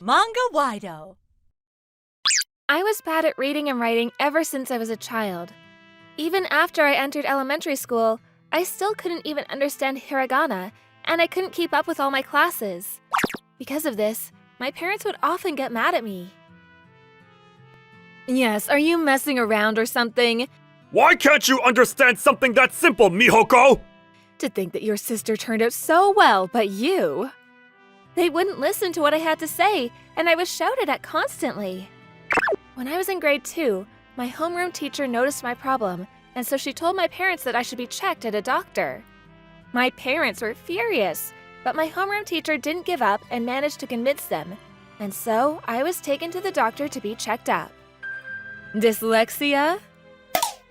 Manga-Waido. I was bad at reading and writing ever since I was a child. Even after I entered elementary school, I still couldn't even understand hiragana, and I couldn't keep up with all my classes. Because of this, my parents would often get mad at me. Yes, are you messing around or something? Why can't you understand something that simple, Mihoko? To think that your sister turned out so well, but you... They wouldn't listen to what I had to say, and I was shouted at constantly. When I was in grade 2, my homeroom teacher noticed my problem, and so she told my parents that I should be checked at a doctor. My parents were furious, but my homeroom teacher didn't give up and managed to convince them, and so I was taken to the doctor to be checked up. Dyslexia?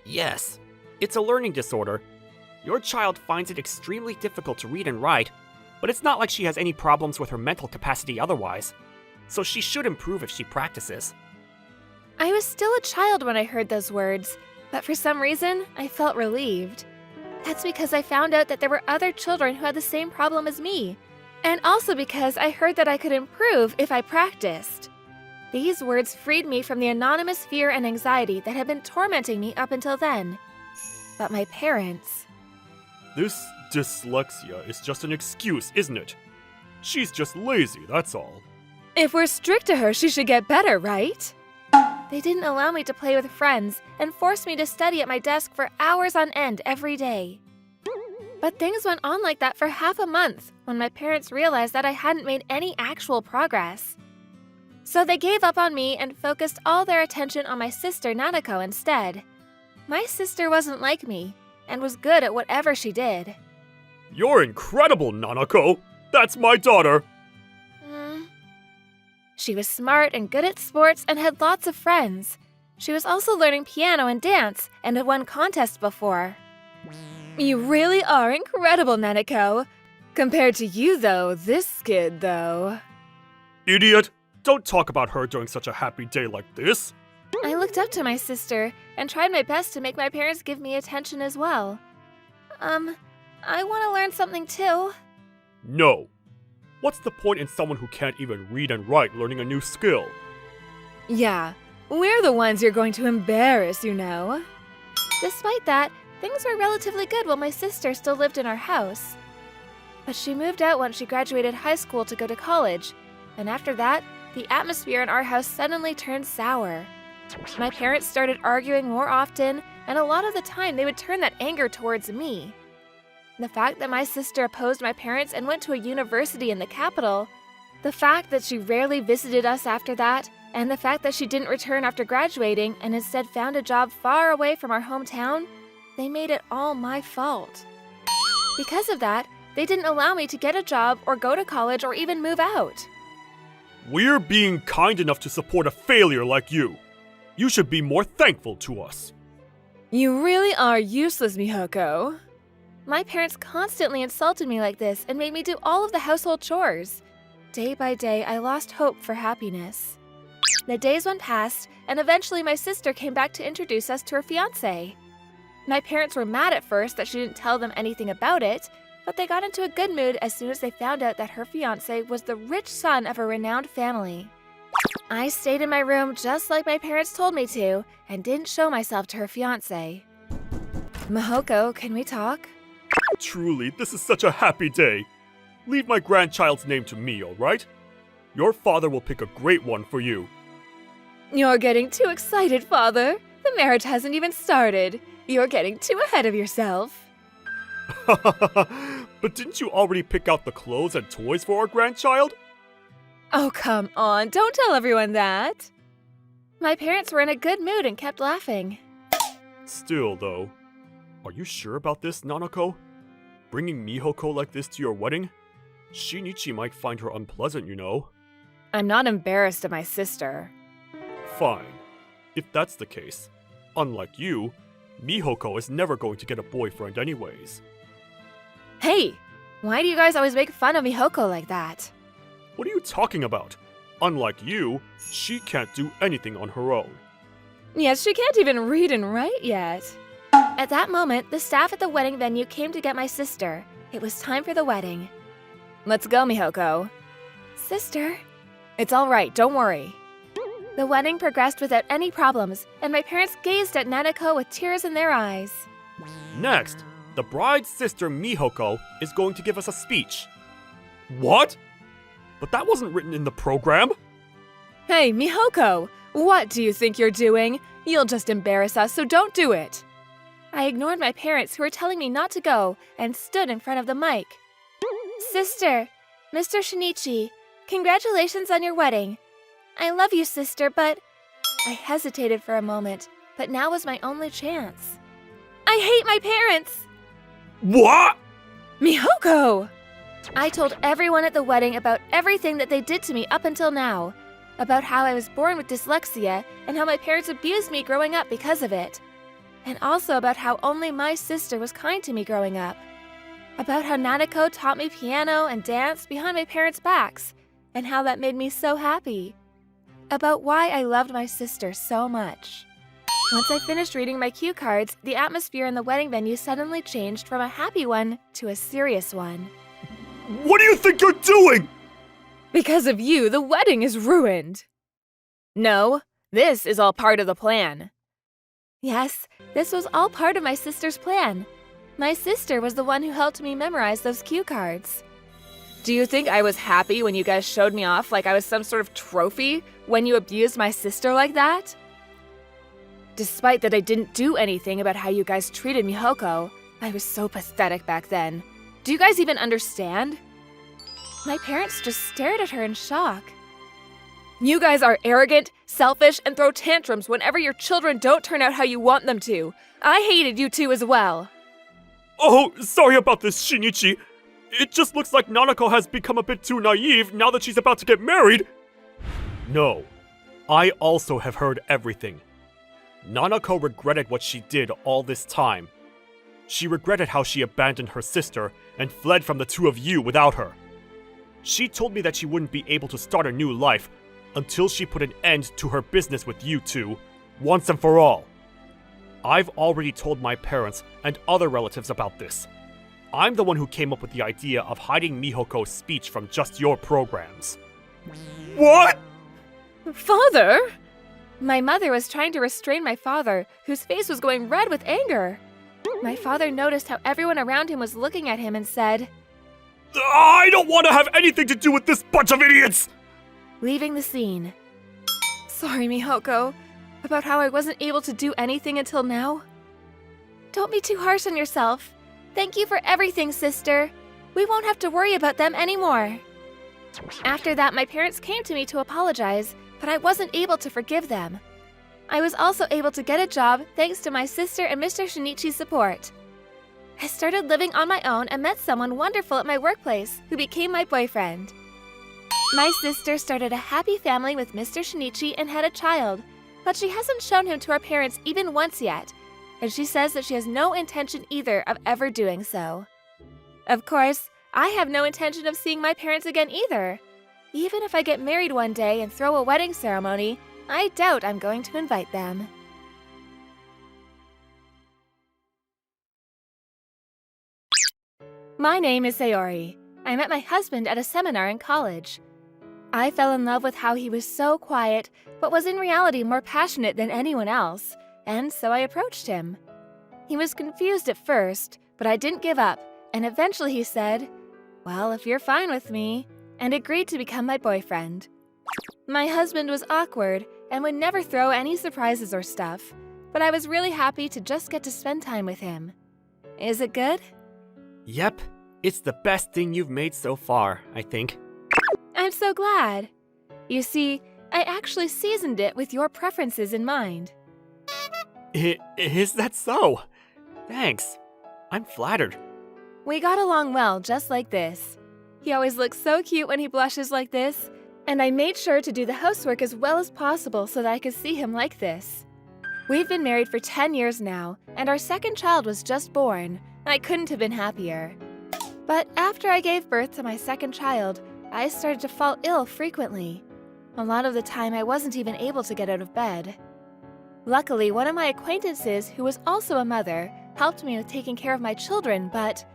Yes, it's a learning disorder. Your child finds it extremely difficult to read and write, but it's not like she has any problems with her mental capacity otherwise, so she should improve if she practices. I was still a child when I heard those words, but for some reason, I felt relieved. That's because I found out that there were other children who had the same problem as me, and also because I heard that I could improve if I practiced. These words freed me from the anonymous fear and anxiety that had been tormenting me up until then. But my parents... This dyslexia is just an excuse, isn't it? She's just lazy, that's all. If we're strict to her, she should get better, right? They didn't allow me to play with friends and forced me to study at my desk for hours on end every day. But things went on like that for half a month when my parents realized that I hadn't made any actual progress. So they gave up on me and focused all their attention on my sister Nanako instead. My sister wasn't like me and was good at whatever she did. You're incredible, Nanako! That's my daughter! She was smart and good at sports and had lots of friends. She was also learning piano and dance and had won contests before. You really are incredible, Nanako. Compared to you, though, this kid, though... Idiot! Don't talk about her during such a happy day like this! I looked up to my sister and tried my best to make my parents give me attention as well. I want to learn something too. No. What's the point in someone who can't even read and write learning a new skill? Yeah, we're the ones you're going to embarrass, you know. Despite that, things were relatively good while my sister still lived in our house. But she moved out once she graduated high school to go to college, and after that, the atmosphere in our house suddenly turned sour. My parents started arguing more often, and a lot of the time they would turn that anger towards me. The fact that my sister opposed my parents and went to a university in the capital, the fact that she rarely visited us after that, and the fact that she didn't return after graduating and instead found a job far away from our hometown, they made it all my fault. Because of that, they didn't allow me to get a job or go to college or even move out. We're being kind enough to support a failure like you. You should be more thankful to us. You really are useless, Mihoko. My parents constantly insulted me like this and made me do all of the household chores. Day by day, I lost hope for happiness. The days went past, and eventually my sister came back to introduce us to her fiancé. My parents were mad at first that she didn't tell them anything about it, but they got into a good mood as soon as they found out that her fiancé was the rich son of a renowned family. I stayed in my room just like my parents told me to, and didn't show myself to her fiancé. Mihoko, can we talk? Truly, this is such a happy day. Leave my grandchild's name to me, alright? Your father will pick a great one for you. You're getting too excited, Father. The marriage hasn't even started. You're getting too ahead of yourself. But didn't you already pick out the clothes and toys for our grandchild? Oh, come on. Don't tell everyone that. My parents were in a good mood and kept laughing. Still, though, are you sure about this, Nanako? Bringing Mihoko like this to your wedding? Shinichi might find her unpleasant, you know. I'm not embarrassed of my sister. Fine. If that's the case, unlike you, Mihoko is never going to get a boyfriend anyways. Hey! Why do you guys always make fun of Mihoko like that? What are you talking about? Unlike you, she can't do anything on her own. Yes, she can't even read and write yet. At that moment, the staff at the wedding venue came to get my sister. It was time for the wedding. Let's go, Mihoko. Sister, It's all right, don't worry. The wedding progressed without any problems, and my parents gazed at Nanako with tears in their eyes. Next, the bride's sister Mihoko is going to give us a speech. What? But that wasn't written in the program. Hey, Mihoko! What do you think you're doing? You'll just embarrass us, so don't do it! I ignored my parents, who were telling me not to go, and stood in front of the mic. Sister, Mr. Shinichi, congratulations on your wedding. I love you, sister, but... I hesitated for a moment, but now was my only chance. I hate my parents! What? Mihoko! I told everyone at the wedding about everything that they did to me up until now. About how I was born with dyslexia and how my parents abused me growing up because of it. And also about how only my sister was kind to me growing up. About how Nanako taught me piano and dance behind my parents' backs, and how that made me so happy. About why I loved my sister so much. Once I finished reading my cue cards, the atmosphere in the wedding venue suddenly changed from a happy one to a serious one. What do you think you're doing? Because of you, the wedding is ruined. No, this is all part of the plan. Yes, this was all part of my sister's plan. My sister was the one who helped me memorize those cue cards. Do you think I was happy when you guys showed me off like I was some sort of trophy when you abused my sister like that? Despite that I didn't do anything about how you guys treated Mihoko, I was so pathetic back then. Do you guys even understand? My parents just stared at her in shock. You guys are arrogant, selfish, and throw tantrums whenever your children don't turn out how you want them to. I hated you two as well. Oh, sorry about this, Shinichi. It just looks like Nanako has become a bit too naive now that she's about to get married. No, I also have heard everything. Nanako regretted what she did all this time. She regretted how she abandoned her sister and fled from the two of you without her. She told me that she wouldn't be able to start a new life until she put an end to her business with you two, once and for all. I've already told my parents and other relatives about this. I'm the one who came up with the idea of hiding Mihoko's speech from just your programs. What? Father? My mother was trying to restrain my father, whose face was going red with anger. My father noticed how everyone around him was looking at him and said, I don't want to have anything to do with this bunch of idiots! Leaving the scene. Sorry, Mihoko, about how I wasn't able to do anything until now. Don't be too harsh on yourself. Thank you for everything, sister. We won't have to worry about them anymore. After that, my parents came to me to apologize, but I wasn't able to forgive them. I was also able to get a job thanks to my sister and Mr. Shinichi's support. I started living on my own and met someone wonderful at my workplace who became my boyfriend. My sister started a happy family with Mr. Shinichi and had a child, but she hasn't shown him to our parents even once yet, and she says that she has no intention either of ever doing so. Of course, I have no intention of seeing my parents again either. Even if I get married one day and throw a wedding ceremony, I doubt I'm going to invite them. My name is Saori. I met my husband at a seminar in college. I fell in love with how he was so quiet, but was in reality more passionate than anyone else, and so I approached him. He was confused at first, but I didn't give up, and eventually he said, "Well, if you're fine with me," and agreed to become my boyfriend. My husband was awkward and would never throw any surprises or stuff, but I was really happy to just get to spend time with him. Is it good? Yep, it's the best thing you've made so far, I think. I'm so glad. You see, I actually seasoned it with your preferences in mind. Is that so? Thanks. I'm flattered. We got along well, just like this. He always looks so cute when he blushes like this, and I made sure to do the housework as well as possible so that I could see him like this. We've been married for 10 years now, and our second child was just born. I couldn't have been happier. But after I gave birth to my second child, I started to fall ill frequently. A lot of the time, I wasn't even able to get out of bed. Luckily, one of my acquaintances, who was also a mother, helped me with taking care of my children, but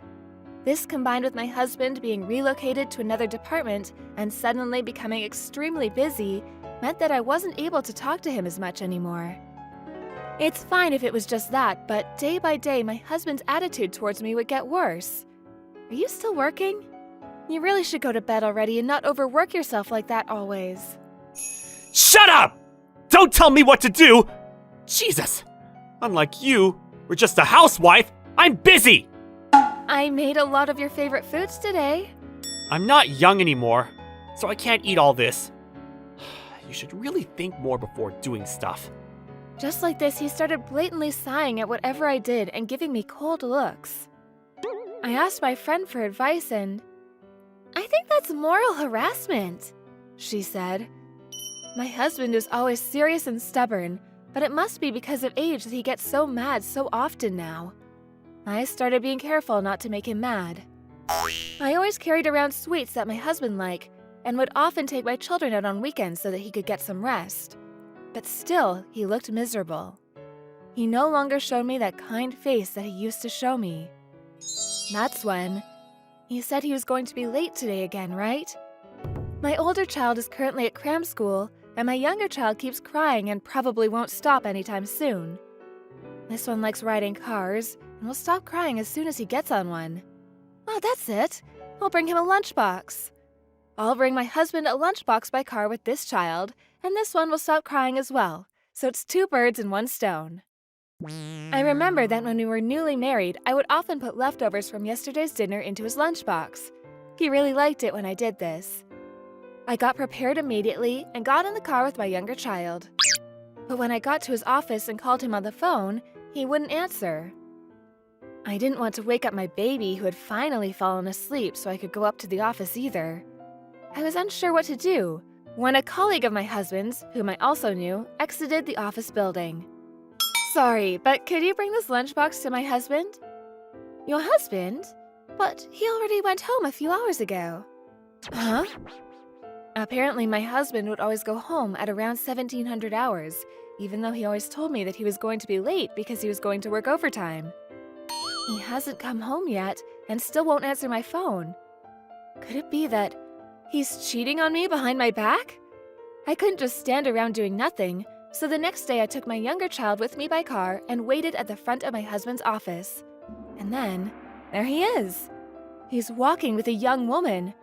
This, combined with my husband being relocated to another department and suddenly becoming extremely busy, meant that I wasn't able to talk to him as much anymore. It's fine if it was just that, but day by day my husband's attitude towards me would get worse. Are you still working? You really should go to bed already and not overwork yourself like that always. Shut up! Don't tell me what to do! Jesus! Unlike you, we're just a housewife. I'm busy! I made a lot of your favorite foods today. I'm not young anymore, so I can't eat all this. You should really think more before doing stuff. Just like this, he started blatantly sighing at whatever I did and giving me cold looks. I asked my friend for advice and... I think that's moral harassment, she said. My husband is always serious and stubborn, but it must be because of age that he gets so mad so often now. I started being careful not to make him mad. I always carried around sweets that my husband liked, and would often take my children out on weekends so that he could get some rest. But still, he looked miserable. He no longer showed me that kind face that he used to show me. That's when... He said he was going to be late today again, right? My older child is currently at cram school, and my younger child keeps crying and probably won't stop anytime soon. This one likes riding cars, and will stop crying as soon as he gets on one. Oh, that's it. I'll bring him a lunchbox. I'll bring my husband a lunchbox by car with this child, and this one will stop crying as well, so it's 2 birds in 1 stone. I remember that when we were newly married, I would often put leftovers from yesterday's dinner into his lunchbox. He really liked it when I did this. I got prepared immediately and got in the car with my younger child. But when I got to his office and called him on the phone, he wouldn't answer. I didn't want to wake up my baby who had finally fallen asleep so I could go up to the office either. I was unsure what to do when a colleague of my husband's, whom I also knew, exited the office building. Sorry, but could you bring this lunchbox to my husband? Your husband? But he already went home a few hours ago. Huh? Apparently my husband would always go home at around 1700 hours, even though he always told me that he was going to be late because he was going to work overtime. He hasn't come home yet and still won't answer my phone. Could it be that he's cheating on me behind my back? I couldn't just stand around doing nothing, so the next day I took my younger child with me by car and waited at the front of my husband's office. And then, there he is. He's walking with a young woman.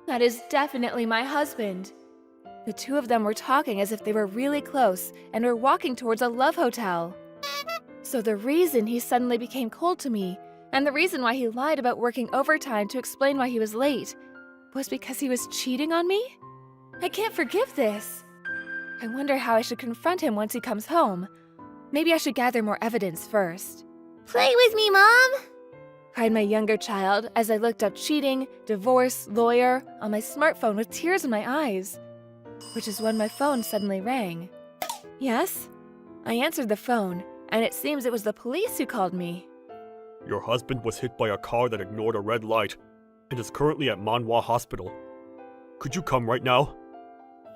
That is definitely my husband. The 2 of them were talking as if they were really close and were walking towards a love hotel. So the reason he suddenly became cold to me, and the reason why he lied about working overtime to explain why he was late, was because he was cheating on me? I can't forgive this. I wonder how I should confront him once he comes home. Maybe I should gather more evidence first. Play with me, Mom! Cried my younger child as I looked up cheating, divorce, lawyer on my smartphone with tears in my eyes. Which is when my phone suddenly rang. Yes? I answered the phone, and it seems it was the police who called me. Your husband was hit by a car that ignored a red light and is currently at Manhwa Hospital. Could you come right now?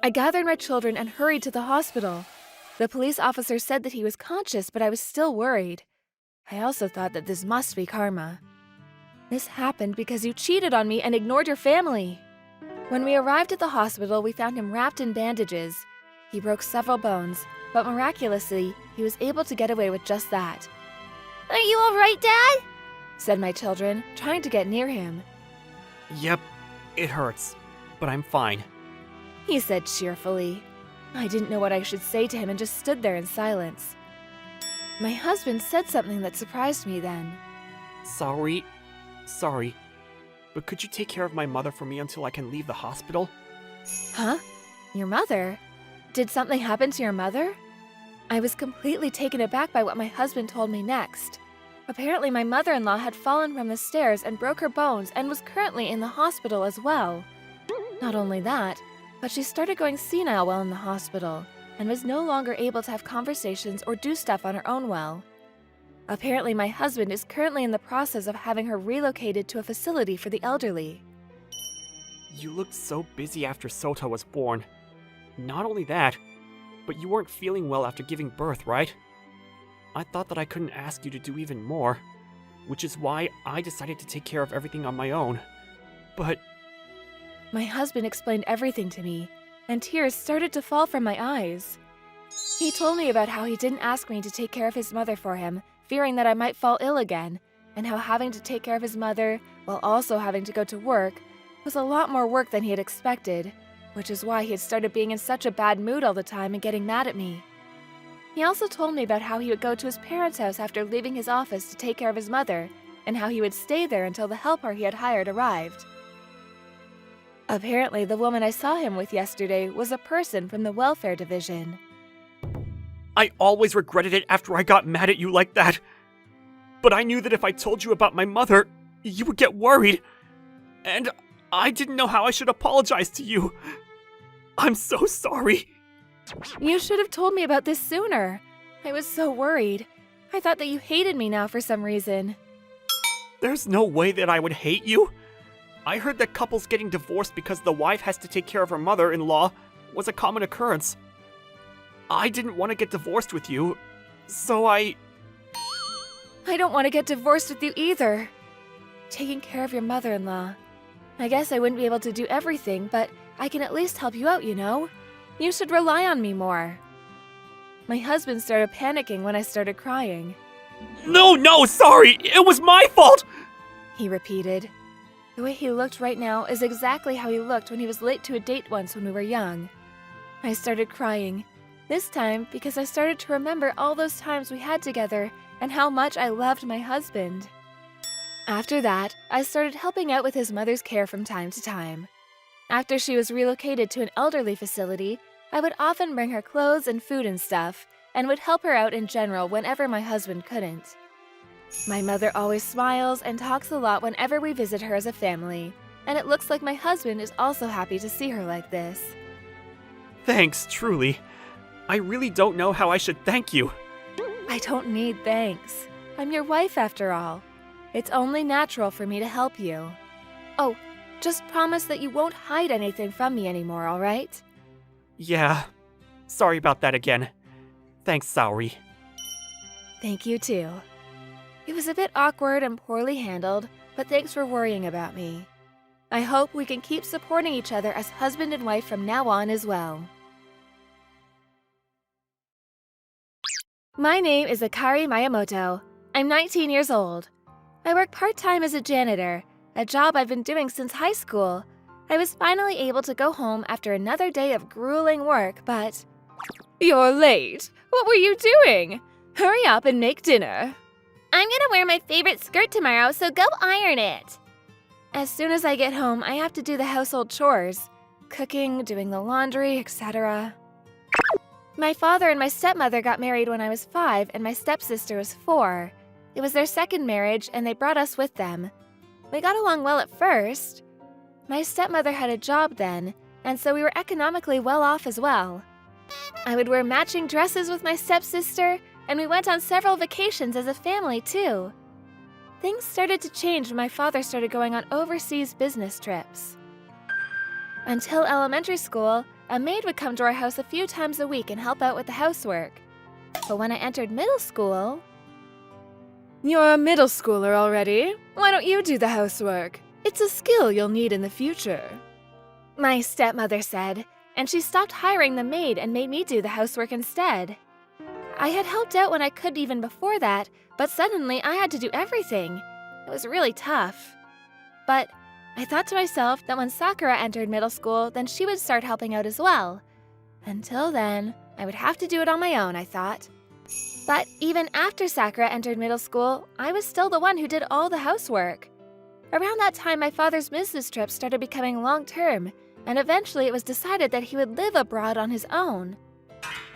I gathered my children and hurried to the hospital. The police officer said that he was conscious, but I was still worried. I also thought that this must be karma. This happened because you cheated on me and ignored your family. When we arrived at the hospital, we found him wrapped in bandages. He broke several bones, but miraculously, he was able to get away with just that. Are you all right, Dad? Said my children, trying to get near him. Yep, it hurts, but I'm fine. He said cheerfully. I didn't know what I should say to him and just stood there in silence. My husband said something that surprised me then. Saori, sorry, but could you take care of my mother for me until I can leave the hospital? Huh? Your mother? Did something happen to your mother? I was completely taken aback by what my husband told me next. Apparently my mother-in-law had fallen from the stairs and broke her bones and was currently in the hospital as well. Not only that, but she started going senile while in the hospital, and was no longer able to have conversations or do stuff on her own well. Apparently my husband is currently in the process of having her relocated to a facility for the elderly. You looked so busy after Sota was born. Not only that, but you weren't feeling well after giving birth, right? I thought that I couldn't ask you to do even more. which is why I decided to take care of everything on my own. But My husband explained everything to me, and tears started to fall from my eyes. He told me about how he didn't ask me to take care of his mother for him, fearing that I might fall ill again, and how having to take care of his mother, while also having to go to work, was a lot more work than he had expected, which is why he had started being in such a bad mood all the time and getting mad at me. He also told me about how he would go to his parents' house after leaving his office to take care of his mother, and how he would stay there until the helper he had hired arrived. Apparently, the woman I saw him with yesterday was a person from the welfare division. I always regretted it after I got mad at you like that. But I knew that if I told you about my mother, you would get worried. And I didn't know how I should apologize to you. I'm so sorry. You should have told me about this sooner. I was so worried. I thought that you hated me now for some reason. There's no way that I would hate you. I heard that couples getting divorced because the wife has to take care of her mother-in-law was a common occurrence. I didn't want to get divorced with you, so I don't want to get divorced with you either. Taking care of your mother-in-law. I guess I wouldn't be able to do everything, but I can at least help you out, you know? You should rely on me more. My husband started panicking when I started crying. No, sorry! It was my fault! He repeated. The way he looked right now is exactly how he looked when he was late to a date once when we were young. I started crying. This time because I started to remember all those times we had together and how much I loved my husband. After that, I started helping out with his mother's care from time to time. After she was relocated to an elderly facility, I would often bring her clothes and food and stuff, and would help her out in general whenever my husband couldn't. My mother always smiles and talks a lot whenever we visit her as a family, and it looks like my husband is also happy to see her like this. Thanks, truly. I really don't know how I should thank you. I don't need thanks. I'm your wife after all. It's only natural for me to help you. Oh, just promise that you won't hide anything from me anymore, all right? Yeah. Sorry about that again. Thanks, Saori. Thank you too. It was a bit awkward and poorly handled, but thanks for worrying about me. I hope we can keep supporting each other as husband and wife from now on as well. My name is Akari Miyamoto. I'm 19 years old. I work part-time as a janitor, a job I've been doing since high school. I was finally able to go home after another day of grueling work, but... You're late. What were you doing? Hurry up and make dinner. I'm gonna wear my favorite skirt tomorrow, so go iron it. As soon as I get home, I have to do the household chores. Cooking, doing the laundry, etc. My father and my stepmother got married when I was 5 and my stepsister was 4. It was their second marriage and they brought us with them. We got along well at first. My stepmother had a job then, and so we were economically well off as well. I would wear matching dresses with my stepsister, and we went on several vacations as a family too. Things started to change when my father started going on overseas business trips. Until elementary school, a maid would come to our house a few times a week and help out with the housework. But when I entered middle school... You're a middle schooler already. Why don't you do the housework? It's a skill you'll need in the future. My stepmother said, and she stopped hiring the maid and made me do the housework instead. I had helped out when I could even before that, but suddenly I had to do everything. It was really tough. But I thought to myself that when Sakura entered middle school, then she would start helping out as well. Until then, I would have to do it on my own, I thought. But even after Sakura entered middle school, I was still the one who did all the housework. Around that time, my father's business trips started becoming long-term, and eventually it was decided that he would live abroad on his own.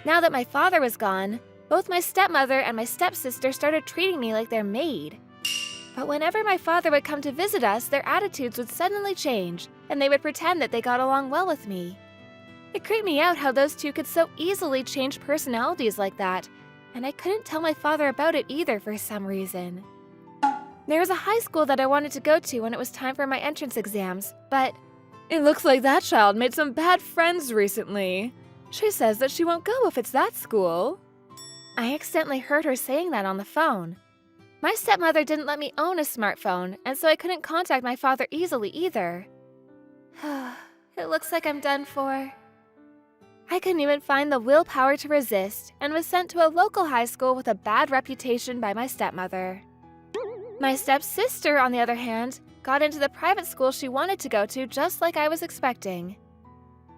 Now that my father was gone, both my stepmother and my stepsister started treating me like their maid. But whenever my father would come to visit us, their attitudes would suddenly change, and they would pretend that they got along well with me. It creeped me out how those two could so easily change personalities like that, and I couldn't tell my father about it either for some reason. There was a high school that I wanted to go to when it was time for my entrance exams, but it looks like that child made some bad friends recently. She says that she won't go if it's that school. I accidentally heard her saying that on the phone. My stepmother didn't let me own a smartphone, and so I couldn't contact my father easily either. It looks like I'm done for. I couldn't even find the willpower to resist and was sent to a local high school with a bad reputation by my stepmother. My stepsister, on the other hand, got into the private school she wanted to go to just like I was expecting.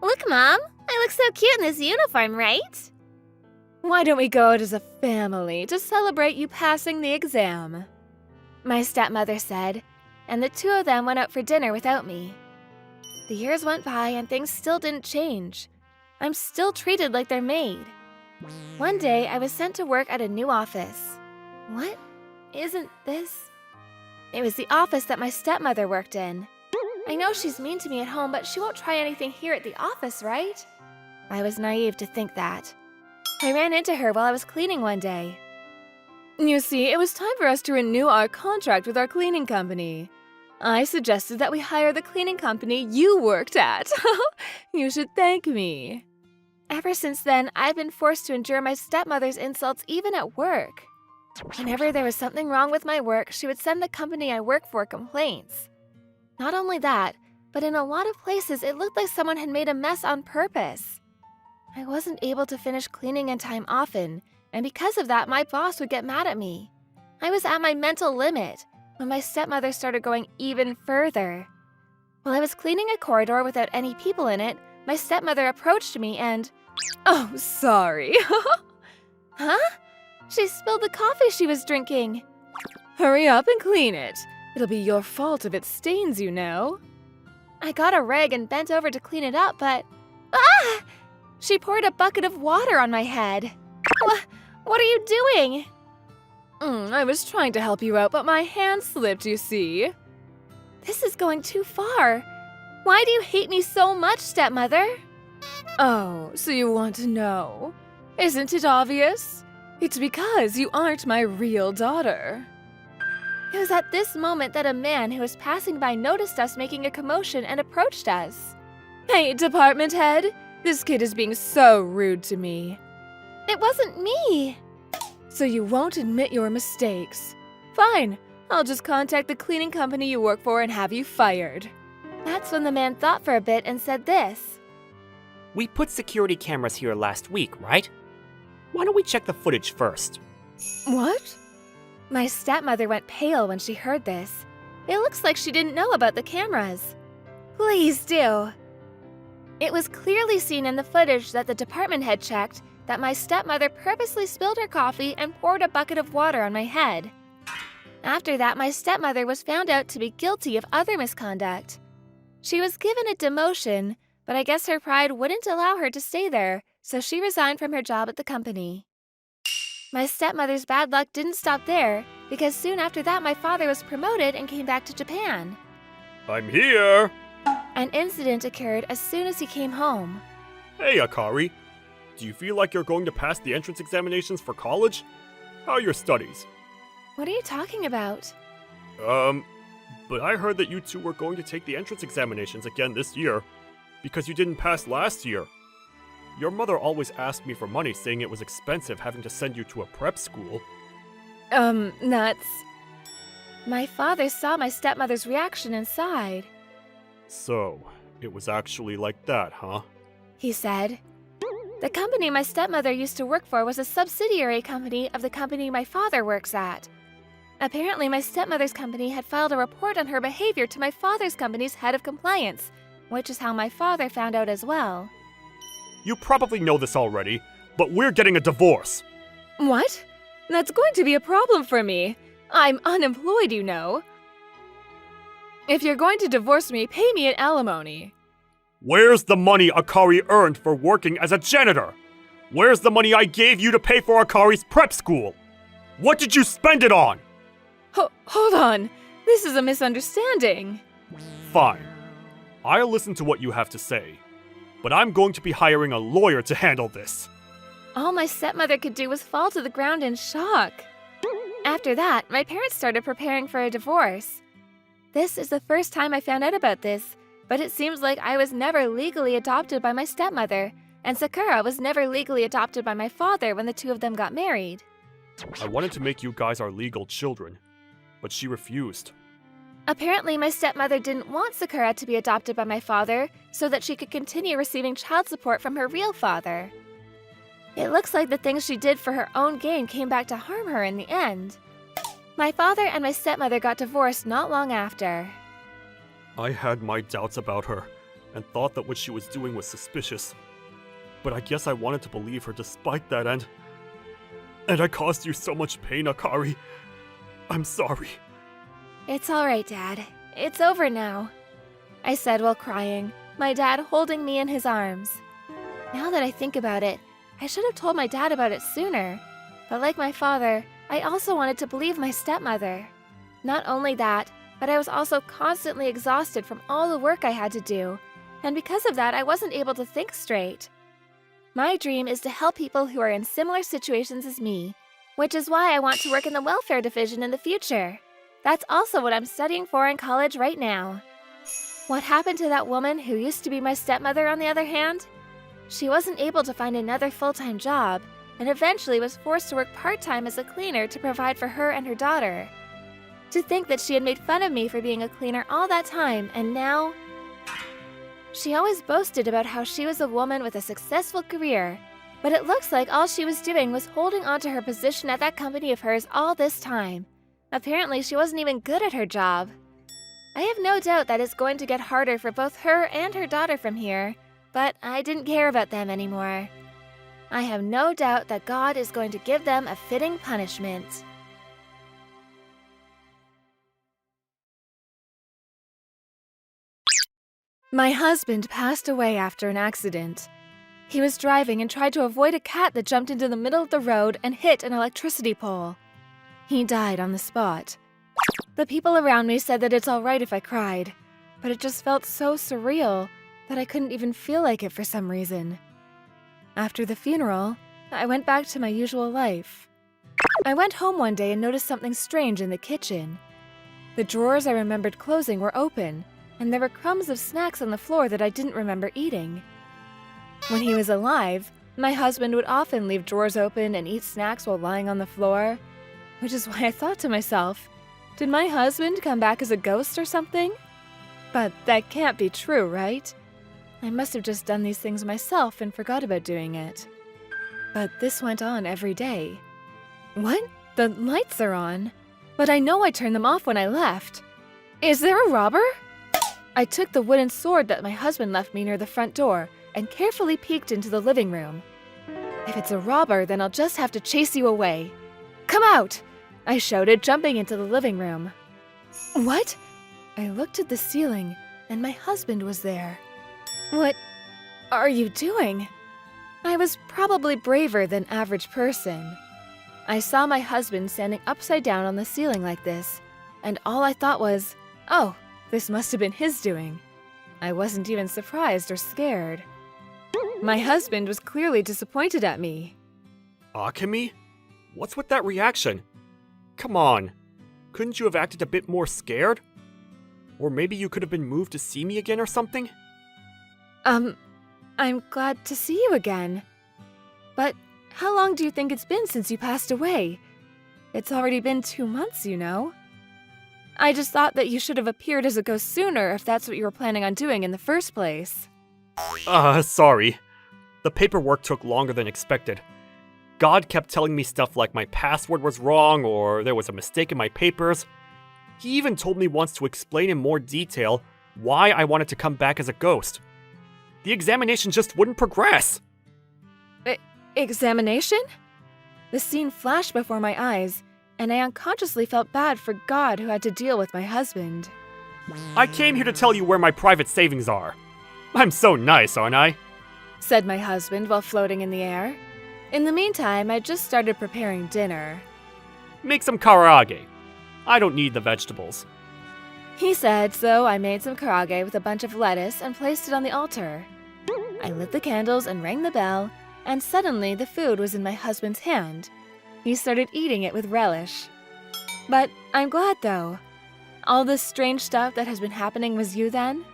Look, Mom, I look so cute in this uniform, right? Why don't we go out as a family to celebrate you passing the exam? My stepmother said, and the two of them went out for dinner without me. The years went by and things still didn't change. I'm still treated like their maid. One day, I was sent to work at a new office. What? Isn't this? It was the office that my stepmother worked in. I know she's mean to me at home, but she won't try anything here at the office, right? I was naive to think that. I ran into her while I was cleaning one day. You see, it was time for us to renew our contract with our cleaning company. I suggested that we hire the cleaning company you worked at. You should thank me. Ever since then, I've been forced to endure my stepmother's insults even at work. Whenever there was something wrong with my work, she would send the company I work for complaints. Not only that, but in a lot of places it looked like someone had made a mess on purpose. I wasn't able to finish cleaning in time often, and because of that, my boss would get mad at me. I was at my mental limit when my stepmother started going even further. While I was cleaning a corridor without any people in it, my stepmother approached me and... Oh, sorry. Huh? She spilled the coffee she was drinking. Hurry up and clean it. It'll be your fault if it stains, you know. I got a rag and bent over to clean it up, but... Ah! She poured a bucket of water on my head. What are you doing? I was trying to help you out, but my hand slipped, you see. This is going too far. Why do you hate me so much, stepmother? Oh, so you want to know. Isn't it obvious? It's because you aren't my real daughter. It was at this moment that a man who was passing by noticed us making a commotion and approached us. Hey, department head, this kid is being so rude to me. It wasn't me. So you won't admit your mistakes. Fine, I'll just contact the cleaning company you work for and have you fired. That's when the man thought for a bit and said this. We put security cameras here last week, right? Why don't we check the footage first? What? My stepmother went pale when she heard this. It looks like she didn't know about the cameras. Please do. It was clearly seen in the footage that the department head checked that my stepmother purposely spilled her coffee and poured a bucket of water on my head. After that, my stepmother was found out to be guilty of other misconduct. She was given a demotion, but I guess her pride wouldn't allow her to stay there, so she resigned from her job at the company. My stepmother's bad luck didn't stop there, because soon after that my father was promoted and came back to Japan. I'm here! An incident occurred as soon as he came home. Hey, Akari. Do you feel like you're going to pass the entrance examinations for college? How are your studies? What are you talking about? But I heard that you two were going to take the entrance examinations again this year, because you didn't pass last year. Your mother always asked me for money, saying it was expensive having to send you to a prep school. Nuts. My father saw my stepmother's reaction and sighed. So, it was actually like that, huh? He said. The company my stepmother used to work for was a subsidiary company of the company my father works at. Apparently, my stepmother's company had filed a report on her behavior to my father's company's head of compliance, which is how my father found out as well. You probably know this already, but we're getting a divorce. What? That's going to be a problem for me. I'm unemployed, you know. If you're going to divorce me, pay me an alimony. Where's the money Akari earned for working as a janitor? Where's the money I gave you to pay for Akari's prep school? What did you spend it on? Hold on. This is a misunderstanding. Fine. I'll listen to what you have to say. But I'm going to be hiring a lawyer to handle this. All my stepmother could do was fall to the ground in shock. After that, my parents started preparing for a divorce. This is the first time I found out about this, but it seems like I was never legally adopted by my stepmother, and Sakura was never legally adopted by my father when the two of them got married. I wanted to make you guys our legal children, but she refused. Apparently, my stepmother didn't want Sakura to be adopted by my father so that she could continue receiving child support from her real father. It looks like the things she did for her own gain came back to harm her in the end. My father and my stepmother got divorced not long after. I had my doubts about her, and thought that what she was doing was suspicious. But I guess I wanted to believe her despite that, and I caused you so much pain, Akari. I'm sorry. It's all right, Dad. It's over now, I said while crying, my dad holding me in his arms. Now that I think about it, I should have told my dad about it sooner. But like my father, I also wanted to believe my stepmother. Not only that, but I was also constantly exhausted from all the work I had to do, and because of that, I wasn't able to think straight. My dream is to help people who are in similar situations as me, which is why I want to work in the welfare division in the future. That's also what I'm studying for in college right now. What happened to that woman who used to be my stepmother, on the other hand? She wasn't able to find another full-time job, and eventually was forced to work part-time as a cleaner to provide for her and her daughter. To think that she had made fun of me for being a cleaner all that time, and now... She always boasted about how she was a woman with a successful career, but it looks like all she was doing was holding on to her position at that company of hers all this time. Apparently, she wasn't even good at her job. I have no doubt that it's going to get harder for both her and her daughter from here, but I didn't care about them anymore. I have no doubt that God is going to give them a fitting punishment. My husband passed away after an accident. He was driving and tried to avoid a cat that jumped into the middle of the road and hit an electricity pole. He died on the spot. The people around me said that it's all right if I cried, but it just felt so surreal that I couldn't even feel like it for some reason. After the funeral, I went back to my usual life. I went home one day and noticed something strange in the kitchen. The drawers I remembered closing were open, and there were crumbs of snacks on the floor that I didn't remember eating. When he was alive, my husband would often leave drawers open and eat snacks while lying on the floor, which is why I thought to myself, did my husband come back as a ghost or something? But that can't be true, right? I must have just done these things myself and forgot about doing it. But this went on every day. What? The lights are on. But I know I turned them off when I left. Is there a robber? I took the wooden sword that my husband left me near the front door and carefully peeked into the living room. If it's a robber, then I'll just have to chase you away. Come out! I shouted, jumping into the living room. What? I looked at the ceiling, and my husband was there. What are you doing? I was probably braver than average person. I saw my husband standing upside down on the ceiling like this, and all I thought was, oh, this must have been his doing. I wasn't even surprised or scared. My husband was clearly disappointed at me. Akemi? What's with that reaction? Come on. Couldn't you have acted a bit more scared? Or maybe you could have been moved to see me again or something? I'm glad to see you again. But how long do you think it's been since you passed away? It's already been 2 months, you know. I just thought that you should have appeared as a ghost sooner if that's what you were planning on doing in the first place. Sorry. The paperwork took longer than expected. God kept telling me stuff like my password was wrong or there was a mistake in my papers. He even told me once to explain in more detail why I wanted to come back as a ghost. The examination just wouldn't progress. Examination? The scene flashed before my eyes, and I unconsciously felt bad for God who had to deal with my husband. I came here to tell you where my private savings are. I'm so nice, aren't I? Said my husband while floating in the air. In the meantime, I just started preparing dinner. Make some karage. I don't need the vegetables. He said, so I made some karage with a bunch of lettuce and placed it on the altar. I lit the candles and rang the bell, and suddenly the food was in my husband's hand. He started eating it with relish. But I'm glad, though. All this strange stuff that has been happening was you then?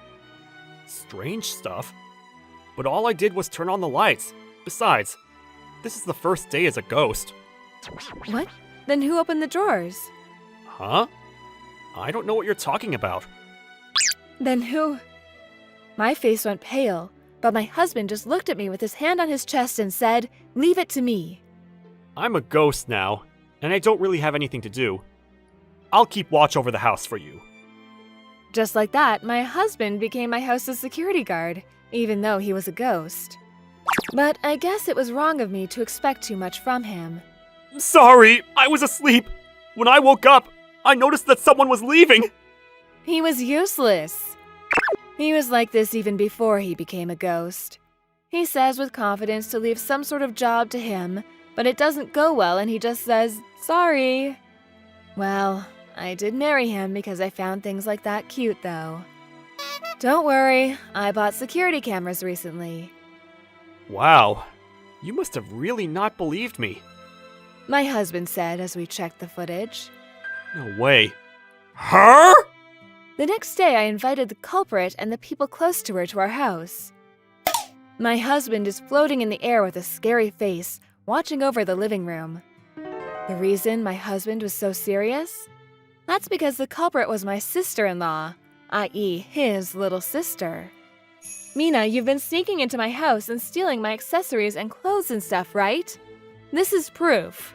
Strange stuff? But all I did was turn on the lights. Besides, this is the first day as a ghost. What? Then who opened the drawers? Huh? I don't know what you're talking about. Then who? My face went pale, but my husband just looked at me with his hand on his chest and said, "Leave it to me." I'm a ghost now, and I don't really have anything to do. I'll keep watch over the house for you. Just like that, my husband became my house's security guard, even though he was a ghost. But I guess it was wrong of me to expect too much from him. Sorry, I was asleep. When I woke up, I noticed that someone was leaving. He was useless. He was like this even before he became a ghost. He says with confidence to leave some sort of job to him, but it doesn't go well and he just says, "Sorry." Well, I did marry him because I found things like that cute, though. Don't worry, I bought security cameras recently. Wow, you must have really not believed me. My husband said as we checked the footage. No way. Her? The next day, I invited the culprit and the people close to her to our house. My husband is floating in the air with a scary face, watching over the living room. The reason my husband was so serious? That's because the culprit was my sister-in-law, i.e. his little sister. Mina, you've been sneaking into my house and stealing my accessories and clothes and stuff, right? This is proof.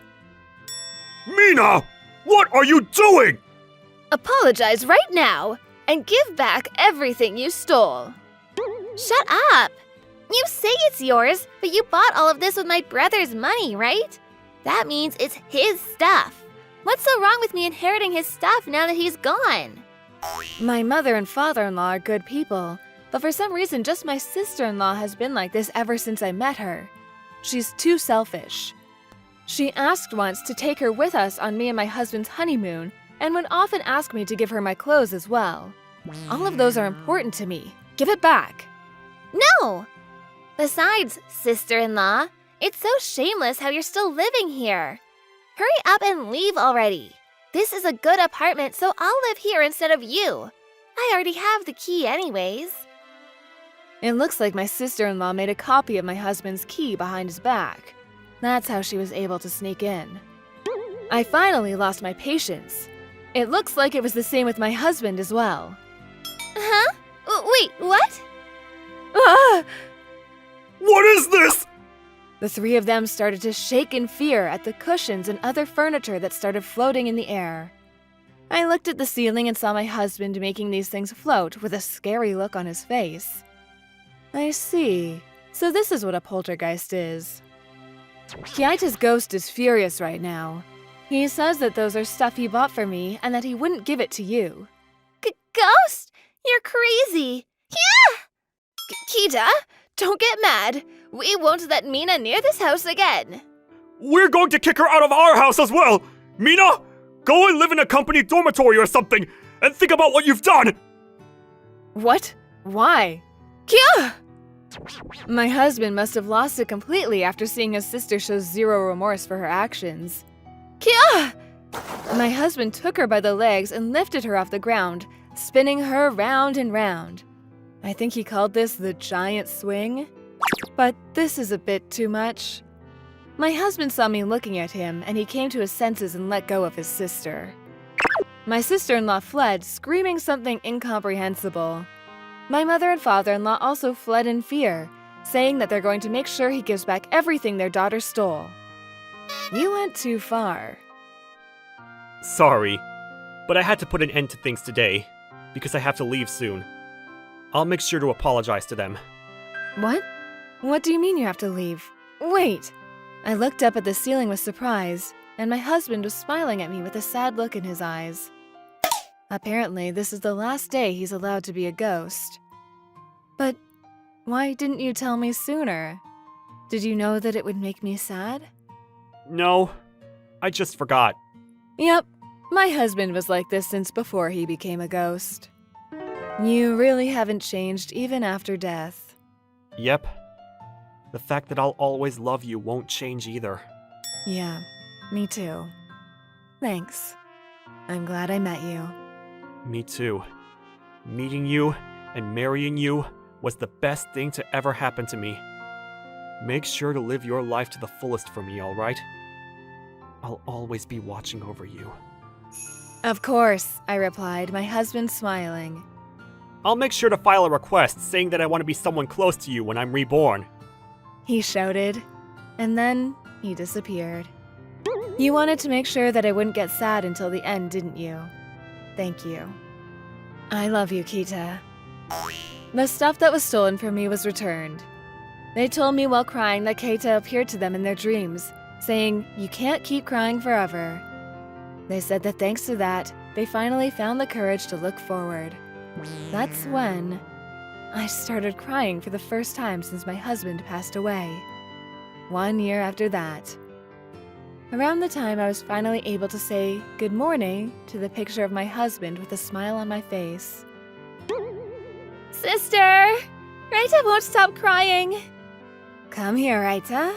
Mina! What are you doing? Apologize right now and give back everything you stole. Shut up! You say it's yours, but you bought all of this with my brother's money, right? That means it's his stuff. What's so wrong with me inheriting his stuff now that he's gone? My mother and father-in-law are good people, but for some reason just my sister-in-law has been like this ever since I met her. She's too selfish. She asked once to take her with us on me and my husband's honeymoon, and would often ask me to give her my clothes as well. All of those are important to me. Give it back. No! Besides, sister-in-law, it's so shameless how you're still living here. Hurry up and leave already. This is a good apartment, so I'll live here instead of you. I already have the key anyways. It looks like my sister-in-law made a copy of my husband's key behind his back. That's how she was able to sneak in. I finally lost my patience. It looks like it was the same with my husband as well. Huh? Wait, what? Ah! What is this? The three of them started to shake in fear at the cushions and other furniture that started floating in the air. I looked at the ceiling and saw my husband making these things float with a scary look on his face. I see. So this is what a poltergeist is. Kiaita's ghost is furious right now. He says that those are stuff he bought for me and that he wouldn't give it to you. Ghost? You're crazy. Yeah! Kita, don't get mad. We won't let Mina near this house again. We're going to kick her out of our house as well! Mina! Go and live in a company dormitory or something, and think about what you've done! What? Why? Kia! My husband must have lost it completely after seeing his sister show zero remorse for her actions. Kia! My husband took her by the legs and lifted her off the ground, spinning her round and round. I think he called this the giant swing. But this is a bit too much. My husband saw me looking at him, and he came to his senses and let go of his sister. My sister-in-law fled, screaming something incomprehensible. My mother and father-in-law also fled in fear, saying that they're going to make sure he gives back everything their daughter stole. You went too far. Sorry, but I had to put an end to things today, because I have to leave soon. I'll make sure to apologize to them. What? What do you mean you have to leave? Wait! I looked up at the ceiling with surprise, and my husband was smiling at me with a sad look in his eyes. Apparently, this is the last day he's allowed to be a ghost. But why didn't you tell me sooner? Did you know that it would make me sad? No, I just forgot. Yep, my husband was like this since before he became a ghost. You really haven't changed even after death. Yep. The fact that I'll always love you won't change either. Yeah, me too. Thanks. I'm glad I met you. Me too. Meeting you and marrying you was the best thing to ever happen to me. Make sure to live your life to the fullest for me, alright? I'll always be watching over you. Of course, I replied, my husband smiling. I'll make sure to file a request saying that I want to be someone close to you when I'm reborn. He shouted, and then he disappeared. You wanted to make sure that I wouldn't get sad until the end, didn't you? Thank you. I love you, Kita. The stuff that was stolen from me was returned. They told me while crying that Keita appeared to them in their dreams, saying, "You can't keep crying forever." They said that thanks to that, they finally found the courage to look forward. That's when I started crying for the first time since my husband passed away. 1 year after that. Around the time I was finally able to say good morning to the picture of my husband with a smile on my face. Sister! Raita won't stop crying. Come here, Raita.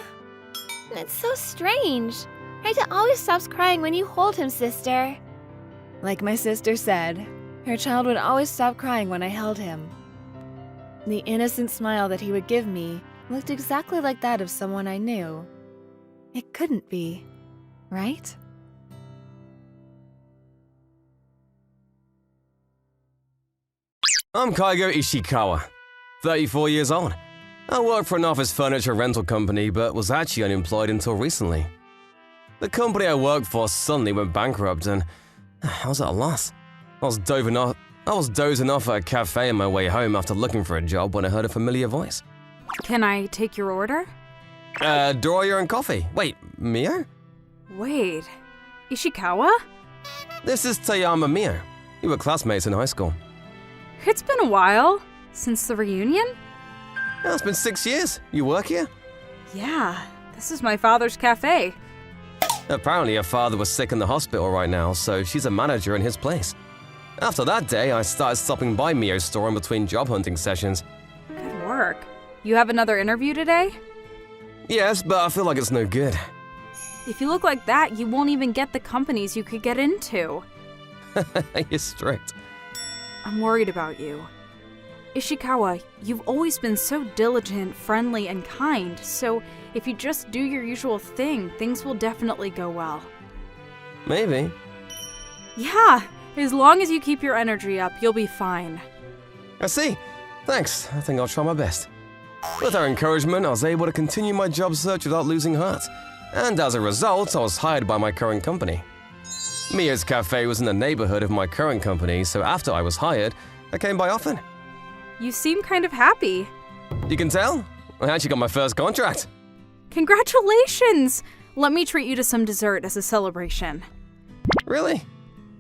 It's so strange. Raita always stops crying when you hold him, sister. Like my sister said, her child would always stop crying when I held him. The innocent smile that he would give me looked exactly like that of someone I knew. It couldn't be, right? I'm Kaigo Ishikawa, 34 years old. I work for an office furniture rental company but was actually unemployed until recently. The company I worked for suddenly went bankrupt and I was at a loss. I was dozing off at a cafe on my way home after looking for a job when I heard a familiar voice. Can I take your order? Doroya and coffee. Wait, Mio? Wait, Ishikawa? This is Tayama Mio. We were classmates in high school. It's been a while. Since the reunion? Yeah, it's been 6 years. You work here? Yeah, this is my father's cafe. Apparently her father was sick in the hospital right now, so she's a manager in his place. After that day, I started stopping by Mio's store in between job hunting sessions. Good work. You have another interview today? Yes, but I feel like it's no good. If you look like that, you won't even get the companies you could get into. You're strict. I'm worried about you. Ishikawa, you've always been so diligent, friendly, and kind, so if you just do your usual thing, things will definitely go well. Maybe. Yeah, as long as you keep your energy up, you'll be fine. I see. Thanks. I think I'll try my best. With her encouragement, I was able to continue my job search without losing heart. And as a result, I was hired by my current company. Mia's cafe was in the neighborhood of my current company, so after I was hired, I came by often. You seem kind of happy. You can tell? I actually got my first contract. Congratulations! Let me treat you to some dessert as a celebration. Really?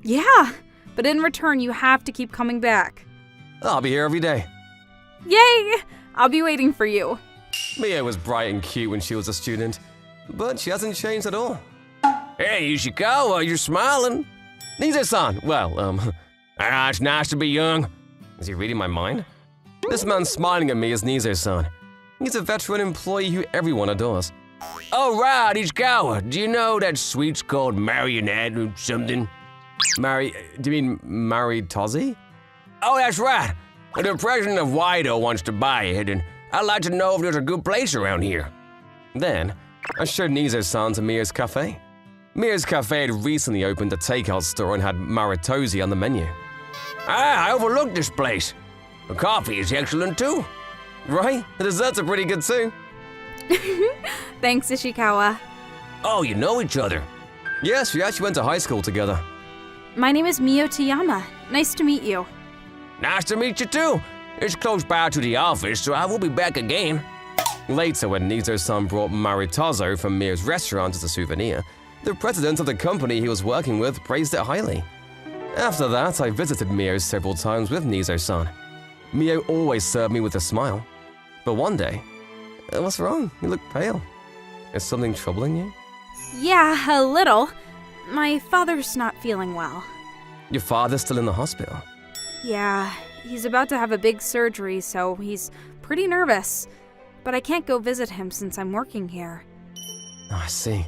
Yeah, but in return, you have to keep coming back. I'll be here every day. Yay! I'll be waiting for you. Mia was bright and cute when she was a student, but she hasn't changed at all. Hey, Ishikawa, you're smiling. Nizo-san, it's nice to be young. Is he reading my mind? This man smiling at me is Nizo-san. He's a veteran employee who everyone adores. Oh, right, Ishikawa. Do you know that sweet's called marionette or something? Do you mean Maritozzi? Oh, that's right. The president of Waido wants to buy it, and I'd like to know if there's a good place around here. Then, I showed Nizo-san to Mia's cafe. Mia's cafe had recently opened a takeout store and had Maritozzi on the menu. I overlooked this place. The coffee is excellent too. Right? The desserts are pretty good too. Thanks, Ishikawa. Oh, you know each other? Yes, we actually went to high school together. My name is Mio Tayama. Nice to meet you. Nice to meet you too. It's close by to the office, so I will be back again. Later, when Nizo-san brought Maritozzo from Mia's restaurant as a souvenir, the president of the company he was working with praised it highly. After that, I visited Mio several times with Nizo-san. Mio always served me with a smile. But one day, what's wrong? You look pale. Is something troubling you? Yeah, a little. My father's not feeling well. Your father's still in the hospital? Yeah, he's about to have a big surgery, so he's pretty nervous. But I can't go visit him since I'm working here. Oh, I see.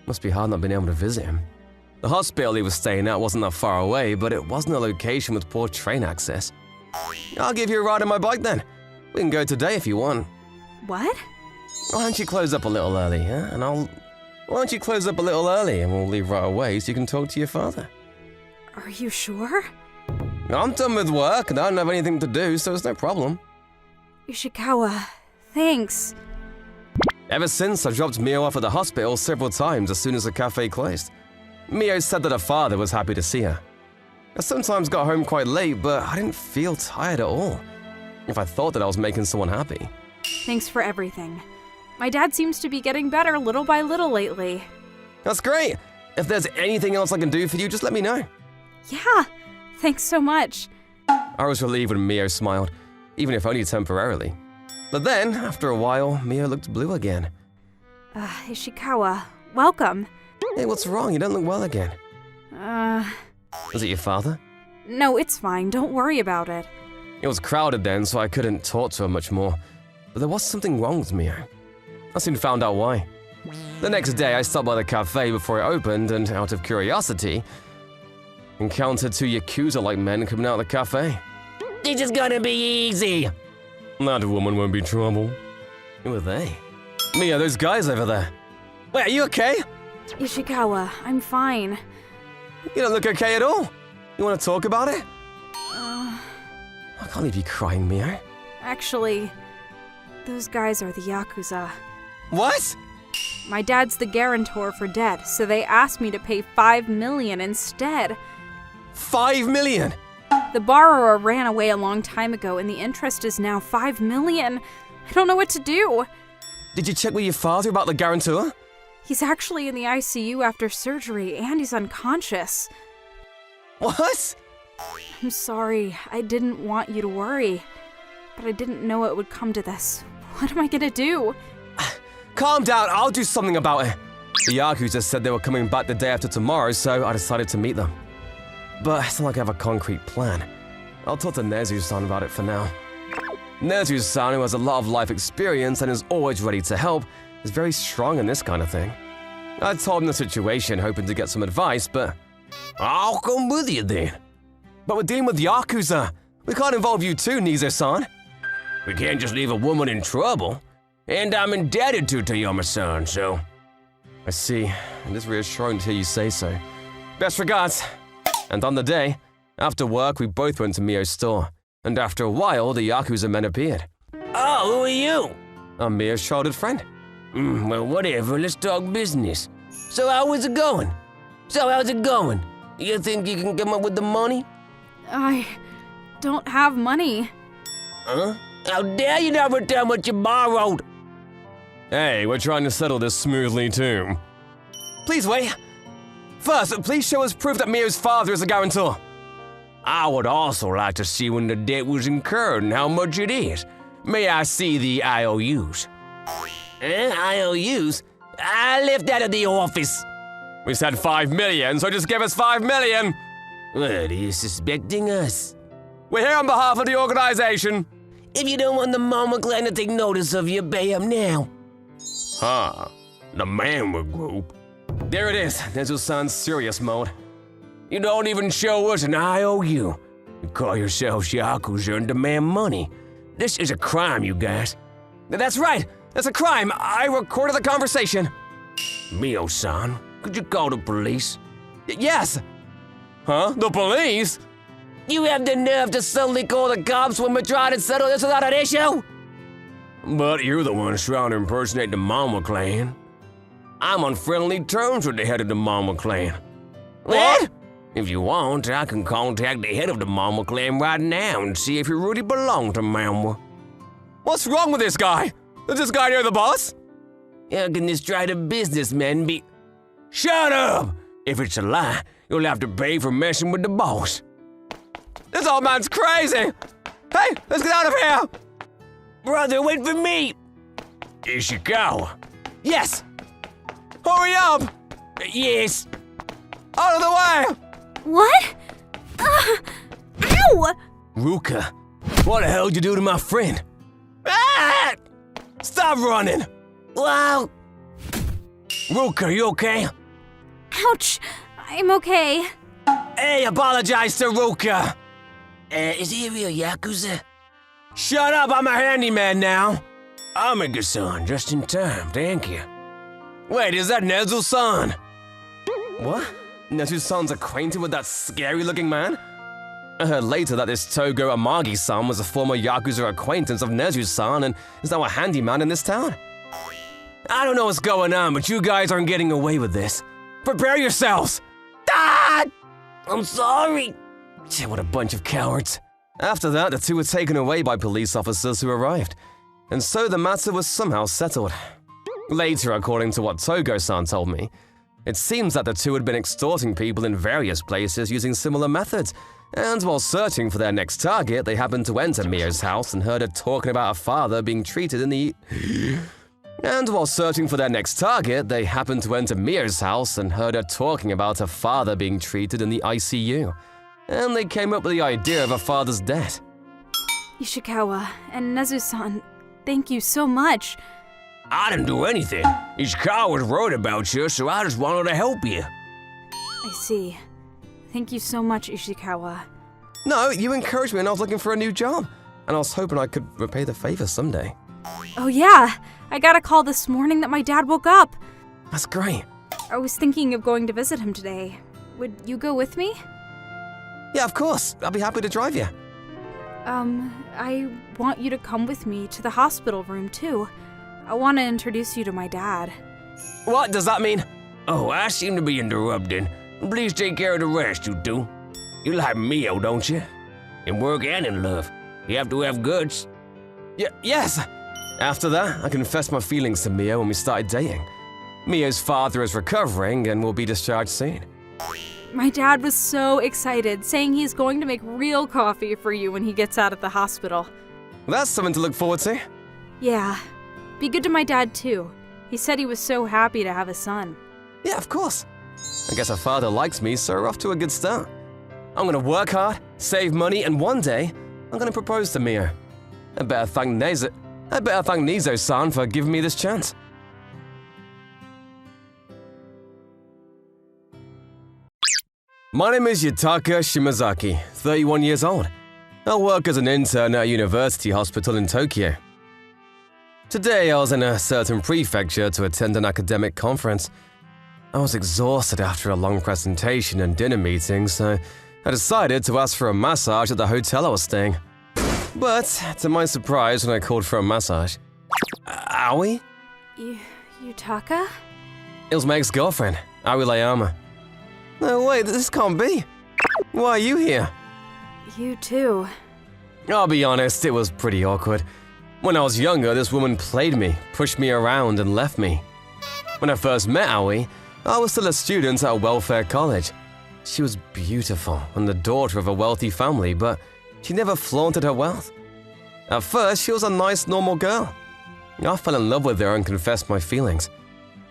Must be hard not being able to visit him. The hospital he was staying at wasn't that far away, but it wasn't a location with poor train access. I'll give you a ride on my bike then. We can go today if you want. What? Why don't you close up a little early, huh? And I'll Why don't you close up a little early and we'll leave right away so you can talk to your father? Are you sure? I'm done with work and I don't have anything to do, so it's no problem. Ishikawa, thanks. Ever since, I dropped Mio off at the hospital several times as soon as the cafe closed. Mio said that her father was happy to see her. I sometimes got home quite late, but I didn't feel tired at all. If I thought that I was making someone happy. Thanks for everything. My dad seems to be getting better little by little lately. That's great! If there's anything else I can do for you, just let me know. Yeah, thanks so much. I was relieved when Mio smiled, even if only temporarily. But then, after a while, Mio looked blue again. Ishikawa, welcome. Hey, what's wrong? You don't look well again. Was it your father? No, it's fine. Don't worry about it. It was crowded then, so I couldn't talk to her much more. But there was something wrong with Mio. I soon found out why. The next day, I stopped by the cafe before it opened, and out of curiosity, encountered two Yakuza-like men coming out of the cafe. This is gonna be easy. That woman won't be trouble. Who are they? Mia, those guys over there. Wait, are you okay? Ishikawa, I'm fine. You don't look okay at all. You want to talk about it? I can't leave you crying, Mio. Actually, those guys are the Yakuza. What? My dad's the guarantor for debt, so they asked me to pay $5 million instead. $5 million? The borrower ran away a long time ago, and the interest is now $5 million. I don't know what to do. Did you check with your father about the guarantor? He's actually in the ICU after surgery, and he's unconscious. What? I'm sorry, I didn't want you to worry, but I didn't know it would come to this. What am I gonna do? Calm down, I'll do something about it. The Yakuza said they were coming back the day after tomorrow, so I decided to meet them. But it's not like I have a concrete plan. I'll talk to Nezu-san about it for now. Nezu-san, who has a lot of life experience and is always ready to help, is very strong in this kind of thing. I told him the situation, hoping to get some advice, but I'll come with you then. But we're dealing with Yakuza. We can't involve you too, Nizo-san. We can't just leave a woman in trouble. And I'm indebted to Toyama-san, so... I see. It is reassuring to hear you say so. Best regards. And on the day, after work, we both went to Mio's store. And after a while, the Yakuza men appeared. Oh, who are you? I'm Mio's childhood friend. Well, whatever, let's talk business. So how's it going? You think you can come up with the money? I don't have money. Huh? How dare you not return what you borrowed? Hey, we're trying to settle this smoothly too. Please wait. First, please show us proof that Mio's father is a guarantor. I would also like to see when the debt was incurred and how much it is. May I see the IOUs? IOUs? I left that at the office. We said 5 million, so just give us 5 million. What, are you suspecting us? We're here on behalf of the organization. If you don't want the Mama clan to take notice of you, pay up now. Huh. The Manwa group. There it is. Nezu-san's serious mode. You don't even show us an IOU. You call yourselves Yakuza and demand money. This is a crime, you guys. That's right. That's a crime. I recorded the conversation. Mio-san, could you call the police? Yes. Huh? The police? You have the nerve to suddenly call the cops when we're trying to settle this without an issue? But you're the one trying to impersonate the Mama clan. I'm on friendly terms with the head of the Mama clan. What? If you want, I can contact the head of the Mama clan right now and see if you really belong to Mama. What's wrong with this guy? Is this guy near the boss? How can this try to businessman be— Shut up! If it's a lie, you'll have to pay for messing with the boss. This old man's crazy! Hey, let's get out of here! Brother, wait for me! Ishikawa. Yes! Hurry up! Yes! Out of the way! What? Ow! Ruka, what the hell did you do to my friend? Ah! Stop running! Wow! Ruka, you okay? Ouch! I'm okay. Hey, apologize to Ruka! Is he a real Yakuza? Shut up, I'm a handyman now! Omega-san, just in time, thank you. Wait, is that Nezu-san? What? Nezu-san's acquainted with that scary-looking man? I heard later that this Togo Amagi-san was a former Yakuza acquaintance of Nezu-san and is now a handyman in this town. I don't know what's going on, but you guys aren't getting away with this. Prepare yourselves! Ah! I'm sorry. Shit, what a bunch of cowards. After that, the two were taken away by police officers who arrived, and so the matter was somehow settled. Later, according to what Togo-san told me, it seems that the two had been extorting people in various places using similar methods, and while searching for their next target, they happened to enter Mio's house and heard her talking about her father being treated in the... And while searching for their next target, they happened to enter Mio's house and heard her talking about her father being treated in the ICU. And they came up with the idea of her father's death. Ishikawa and Nezu-san, thank you so much. I didn't do anything. Ishikawa was worried about you, so I just wanted to help you. I see. Thank you so much, Ishikawa. No, you encouraged me and I was looking for a new job, and I was hoping I could repay the favor someday. Oh yeah, I got a call this morning that my dad woke up. That's great. I was thinking of going to visit him today. Would you go with me? Yeah, of course. I'll be happy to drive you. I want you to come with me to the hospital room too. I want to introduce you to my dad. What does that mean? Oh, I seem to be interrupting. Please take care of the rest, you two. You like Mio, don't you? In work and in love. You have to have guts. Yes! After that, I confessed my feelings to Mio when we started dating. Mio's father is recovering and will be discharged soon. My dad was so excited, saying he's going to make real coffee for you when he gets out of the hospital. That's something to look forward to. Yeah. Be good to my dad too. He said he was so happy to have a son. Yeah, of course. I guess her father likes me, so we're off to a good start. I'm gonna work hard, save money, and one day, I'm gonna propose to Mio. I better thank Nizo-san for giving me this chance. My name is Yutaka Shimazaki, 31 years old. I work as an intern at a university hospital in Tokyo. Today, I was in a certain prefecture to attend an academic conference. I was exhausted after a long presentation and dinner meeting, so I decided to ask for a massage at the hotel I was staying. But, to my surprise, when I called for a massage, Aoi? Yutaka? It was my ex-girlfriend, Aoi Layama. No, wait, this can't be. Why are you here? You too. I'll be honest, it was pretty awkward. When I was younger, this woman played me, pushed me around, and left me. When I first met Aoi, I was still a student at a welfare college. She was beautiful and the daughter of a wealthy family, but she never flaunted her wealth. At first, she was a nice, normal girl. I fell in love with her and confessed my feelings.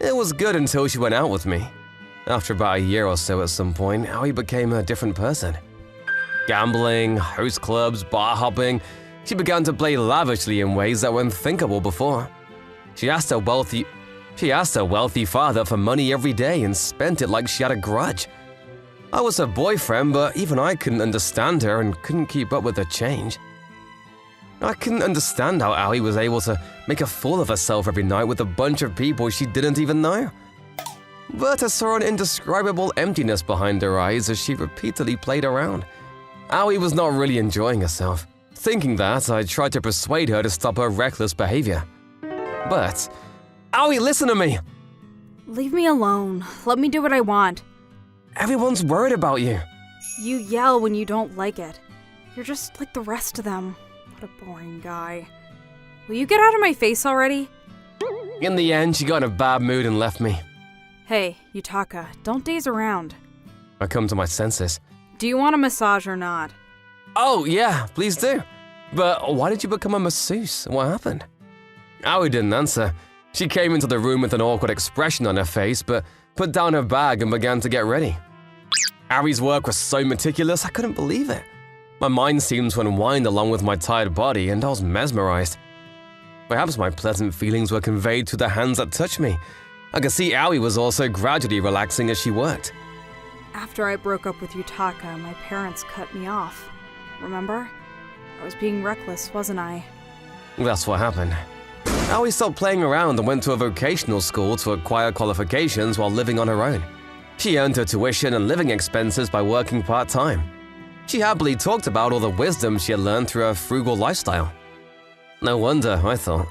It was good until she went out with me. After about a year or so at some point, Aoi became a different person. Gambling, host clubs, bar hopping, she began to play lavishly in ways that were unthinkable before. She asked her wealthy father for money every day and spent it like she had a grudge. I was her boyfriend, but even I couldn't understand her and couldn't keep up with her change. I couldn't understand how Aoi was able to make a fool of herself every night with a bunch of people she didn't even know. But I saw an indescribable emptiness behind her eyes as she repeatedly played around. Aoi was not really enjoying herself. Thinking that, I tried to persuade her to stop her reckless behavior. But, Aoi, listen to me! Leave me alone. Let me do what I want. Everyone's worried about you. You yell when you don't like it. You're just like the rest of them. What a boring guy. Will you get out of my face already? In the end, she got in a bad mood and left me. Hey, Yutaka, don't daze around. I come to my senses. Do you want a massage or not? Oh, yeah, please do. But why did you become a masseuse? What happened? Aoi didn't answer. She came into the room with an awkward expression on her face, but put down her bag and began to get ready. Aoi's work was so meticulous, I couldn't believe it. My mind seemed to unwind along with my tired body, and I was mesmerized. Perhaps my pleasant feelings were conveyed to the hands that touched me. I could see Aoi was also gradually relaxing as she worked. After I broke up with Yutaka, my parents cut me off. Remember? I was being reckless, wasn't I? That's what happened. Aoi stopped playing around and went to a vocational school to acquire qualifications while living on her own. She earned her tuition and living expenses by working part-time. She happily talked about all the wisdom she had learned through her frugal lifestyle. No wonder, I thought.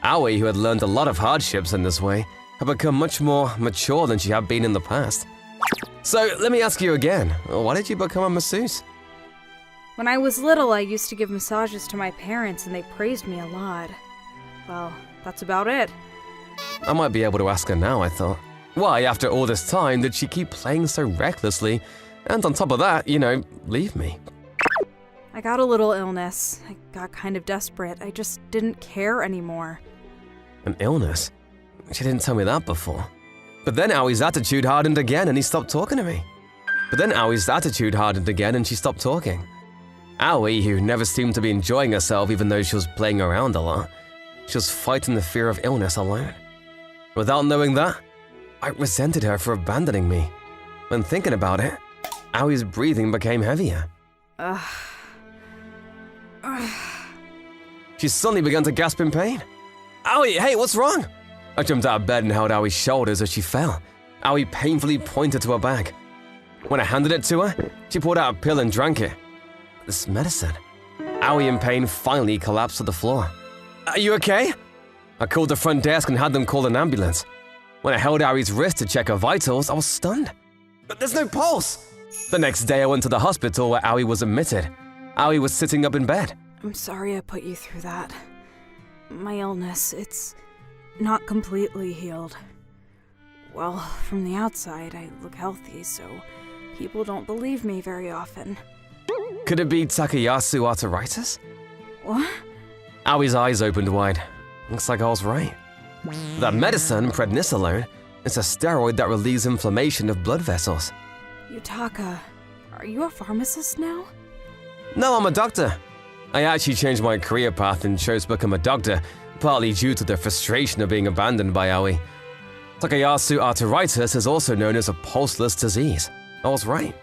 Aoi, who had learned a lot of hardships in this way, had become much more mature than she had been in the past. So, let me ask you again, why did you become a masseuse? When I was little, I used to give massages to my parents and they praised me a lot. Well, that's about it. I might be able to ask her now, I thought. Why, after all this time, did she keep playing so recklessly? And on top of that, leave me. I got a little illness. I got kind of desperate. I just didn't care anymore. An illness? She didn't tell me that before. But then Aoi's attitude hardened again and he stopped talking to me. She stopped talking. Aoi, who never seemed to be enjoying herself even though she was playing around a lot, she was fighting the fear of illness alone. Without knowing that, I resented her for abandoning me. When thinking about it, Aoi's breathing became heavier. She suddenly began to gasp in pain. Aoi, hey, what's wrong? I jumped out of bed and held Aoi's shoulders as she fell. Aoi painfully pointed to her bag. When I handed it to her, she pulled out a pill and drank it. This medicine. Aoi in pain finally collapsed to the floor. Are you okay? I called the front desk and had them call an ambulance. When I held Aoi's wrist to check her vitals, I was stunned. But there's no pulse! The next day I went to the hospital where Aoi was admitted. Aoi was sitting up in bed. I'm sorry I put you through that. My illness, it's not completely healed. Well, from the outside, I look healthy, so people don't believe me very often. Could it be Takayasu arteritis? What? Aoi's eyes opened wide. Looks like I was right. That medicine, prednisolone, is a steroid that relieves inflammation of blood vessels. Yutaka, are you a pharmacist now? No, I'm a doctor. I actually changed my career path and chose to become a doctor, partly due to the frustration of being abandoned by Aoi. Takayasu arteritis is also known as a pulseless disease. I was right.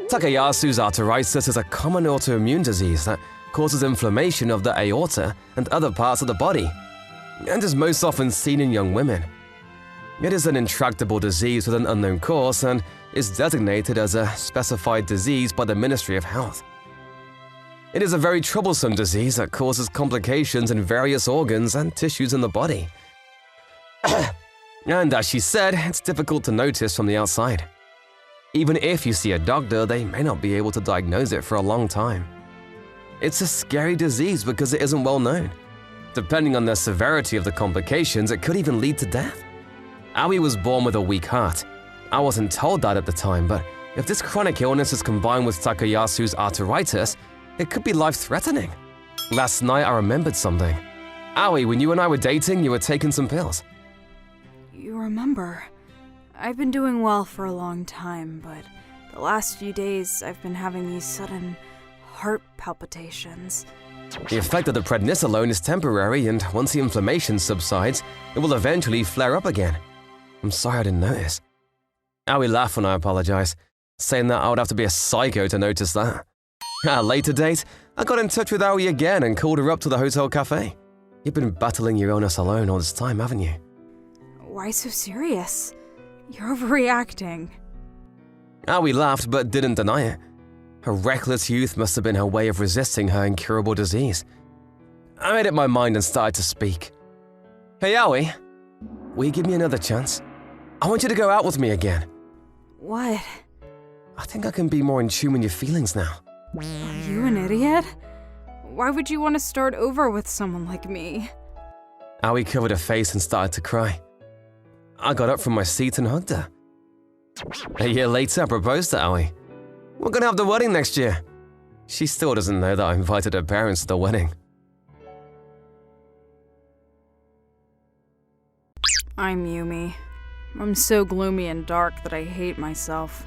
Takayasu's arteritis is a common autoimmune disease that causes inflammation of the aorta and other parts of the body, and is most often seen in young women. It is an intractable disease with an unknown cause and is designated as a specified disease by the Ministry of Health. It is a very troublesome disease that causes complications in various organs and tissues in the body. And as she said, it's difficult to notice from the outside. Even if you see a doctor, they may not be able to diagnose it for a long time. It's a scary disease because it isn't well known. Depending on the severity of the complications, it could even lead to death. Aoi was born with a weak heart. I wasn't told that at the time, but if this chronic illness is combined with Takayasu's arteritis, it could be life-threatening. Last night, I remembered something. Aoi, when you and I were dating, you were taking some pills. You remember. I've been doing well for a long time, but the last few days I've been having these sudden heart palpitations. The effect of the prednisolone is temporary, and once the inflammation subsides, it will eventually flare up again. I'm sorry I didn't notice. Aoi laughed when I apologized, saying that I would have to be a psycho to notice that. At a later date, I got in touch with Aoi again and called her up to the hotel cafe. You've been battling your illness alone all this time, haven't you? Why so serious? You're overreacting. Aoi laughed but didn't deny it. Her reckless youth must have been her way of resisting her incurable disease. I made up my mind and started to speak. Hey Aoi, will you give me another chance? I want you to go out with me again. What? I think I can be more in tune with your feelings now. Are you an idiot? Why would you want to start over with someone like me? Aoi covered her face and started to cry. I got up from my seat and hugged her. A year later, I proposed to Aoi. We're gonna have the wedding next year. She still doesn't know that I invited her parents to the wedding. I'm Yumi. I'm so gloomy and dark that I hate myself.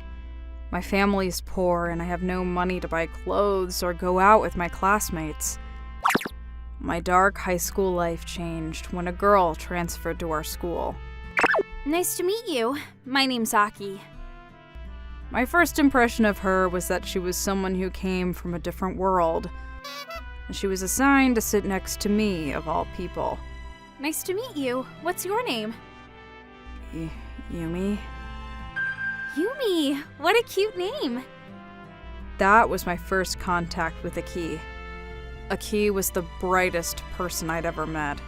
My family's poor and I have no money to buy clothes or go out with my classmates. My dark high school life changed when a girl transferred to our school. Nice to meet you. My name's Aki. My first impression of her was that she was someone who came from a different world. And she was assigned to sit next to me, of all people. Nice to meet you. What's your name? Yumi? Yumi! What a cute name! That was my first contact with Aki. Aki was the brightest person I'd ever met.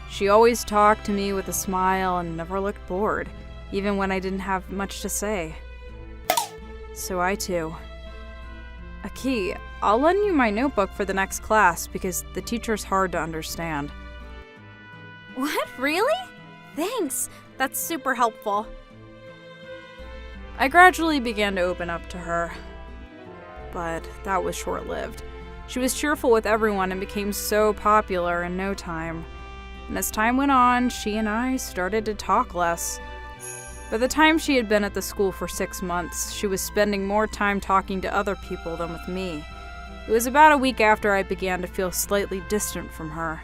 She always talked to me with a smile and never looked bored, even when I didn't have much to say. So I too. Aki, I'll lend you my notebook for the next class because the teacher's hard to understand. What? Really? Thanks. That's super helpful. I gradually began to open up to her, but that was short-lived. She was cheerful with everyone and became so popular in no time. And as time went on, she and I started to talk less. By the time she had been at the school for 6 months, she was spending more time talking to other people than with me. It was about a week after I began to feel slightly distant from her.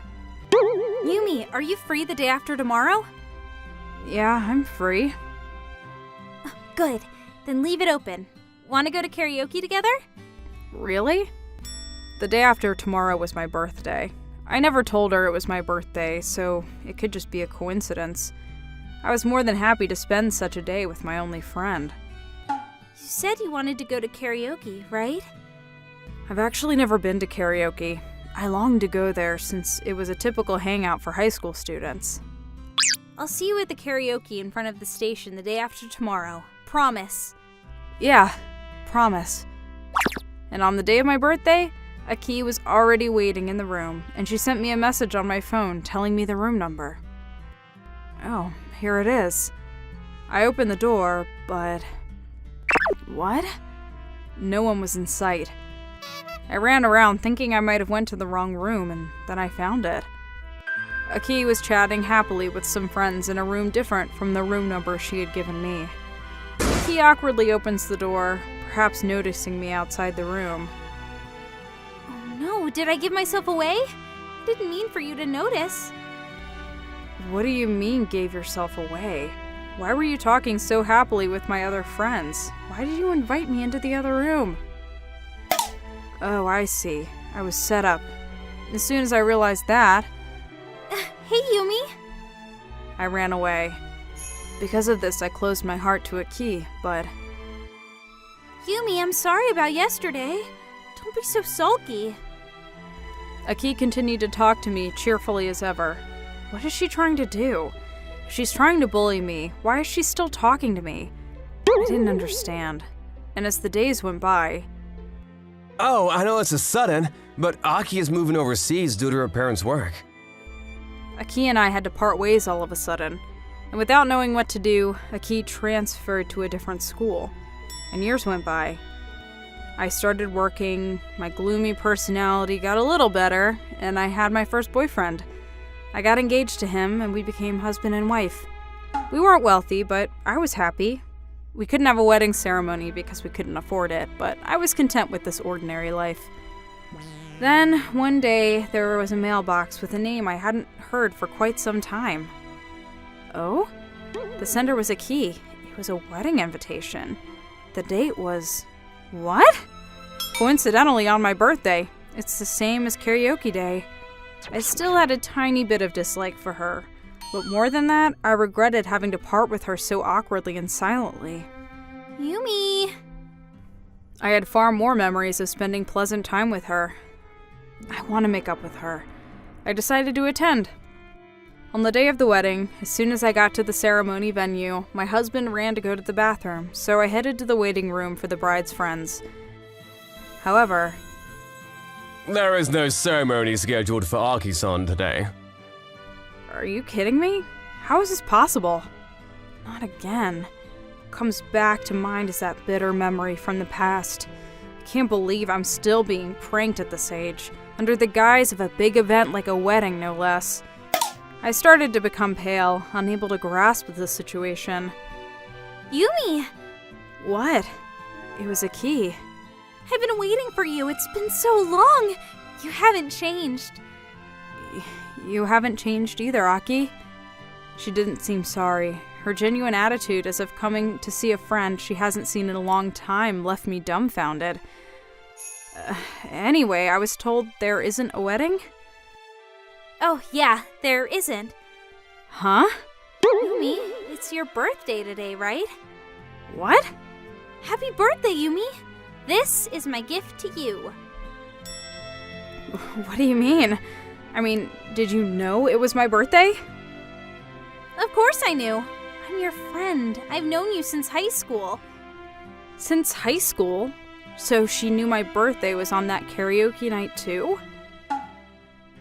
Yumi, are you free the day after tomorrow? Yeah, I'm free. Good. Then leave it open. Want to go to karaoke together? Really? The day after tomorrow was my birthday. I never told her it was my birthday, so it could just be a coincidence. I was more than happy to spend such a day with my only friend. You said you wanted to go to karaoke, right? I've actually never been to karaoke. I longed to go there since it was a typical hangout for high school students. I'll see you at the karaoke in front of the station the day after tomorrow. Promise. Yeah, promise. And on the day of my birthday, Aki was already waiting in the room, and she sent me a message on my phone telling me the room number. Oh, here it is. I opened the door, but... What? No one was in sight. I ran around thinking I might have went to the wrong room, and then I found it. Aki was chatting happily with some friends in a room different from the room number she had given me. Aki awkwardly opens the door, perhaps noticing me outside the room. Oh no, did I give myself away? Didn't mean for you to notice. What do you mean, gave yourself away? Why were you talking so happily with my other friends? Why did you invite me into the other room? Oh, I see. I was set up. As soon as I realized that... Hey, Yumi! I ran away. Because of this, I closed my heart to Aki, but... Yumi, I'm sorry about yesterday. Don't be so sulky. Aki continued to talk to me cheerfully as ever. What is she trying to do? If she's trying to bully me, why is she still talking to me? I didn't understand. And as the days went by... Oh, I know it's a sudden, but Aki is moving overseas due to her parents' work. Aki and I had to part ways all of a sudden, and without knowing what to do, Aki transferred to a different school, and years went by. I started working, my gloomy personality got a little better, and I had my first boyfriend. I got engaged to him, and we became husband and wife. We weren't wealthy, but I was happy. We couldn't have a wedding ceremony because we couldn't afford it, but I was content with this ordinary life. Then, one day, there was a mailbox with a name I hadn't heard for quite some time. Oh? The sender was Aki. It was a wedding invitation. The date was... What? Coincidentally, on my birthday. It's the same as karaoke day. I still had a tiny bit of dislike for her, but more than that, I regretted having to part with her so awkwardly and silently. Yumi! I had far more memories of spending pleasant time with her. I want to make up with her. I decided to attend. On the day of the wedding, as soon as I got to the ceremony venue, my husband ran to go to the bathroom, so I headed to the waiting room for the bride's friends. However... There is no ceremony scheduled for Aki-san today. Are you kidding me? How is this possible? Not again. What comes back to mind is that bitter memory from the past. I can't believe I'm still being pranked at this age, under the guise of a big event like a wedding, no less. I started to become pale, unable to grasp the situation. Yumi! What? It was Aki. I've been waiting for you. It's been so long. You haven't changed. You haven't changed either, Aki. She didn't seem sorry. Her genuine attitude as if coming to see a friend she hasn't seen in a long time left me dumbfounded. Anyway, I was told there isn't a wedding? Oh, yeah, there isn't. Huh? Yumi, it's your birthday today, right? What? Happy birthday, Yumi! This is my gift to you. What do you mean? I mean, did you know it was my birthday? Of course I knew. I'm your friend. I've known you since high school. Since high school? So she knew my birthday was on that karaoke night too?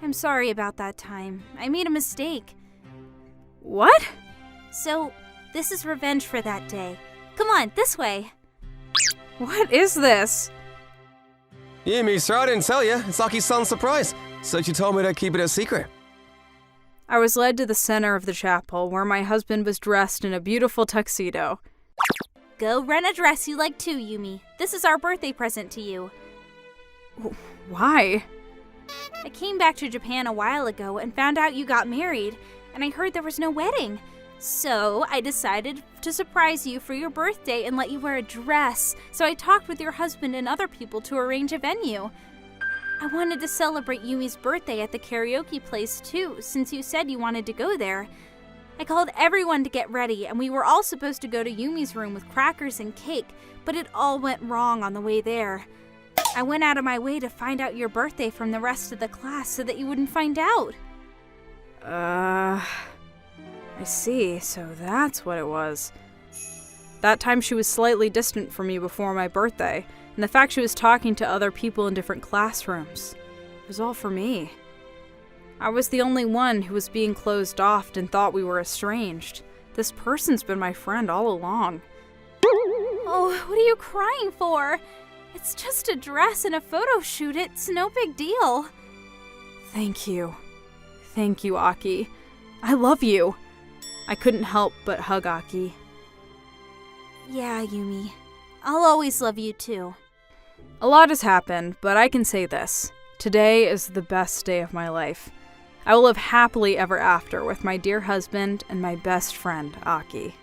I'm sorry about that time. I made a mistake. What? So, this is revenge for that day. Come on, this way. What is this? Yumi, sir, I didn't tell you. It's Aki's-san's surprise. So you told me to keep it a secret. I was led to the center of the chapel where my husband was dressed in a beautiful tuxedo. Go rent a dress you like too, Yumi. This is our birthday present to you. Why? I came back to Japan a while ago and found out you got married, and I heard there was no wedding. So I decided to surprise you for your birthday and let you wear a dress. So I talked with your husband and other people to arrange a venue. I wanted to celebrate Yumi's birthday at the karaoke place too, since you said you wanted to go there. I called everyone to get ready, and we were all supposed to go to Yumi's room with crackers and cake, but it all went wrong on the way there. I went out of my way to find out your birthday from the rest of the class so that you wouldn't find out. I see, so that's what it was. That time she was slightly distant from me before my birthday, and the fact she was talking to other people in different classrooms. It was all for me. I was the only one who was being closed off and thought we were estranged. This person's been my friend all along. Oh, what are you crying for? It's just a dress and a photo shoot. It's no big deal. Thank you. Thank you, Aki. I love you. I couldn't help but hug Aki. Yeah, Yumi. I'll always love you too. A lot has happened, but I can say this. Today is the best day of my life. I will live happily ever after with my dear husband and my best friend, Aki.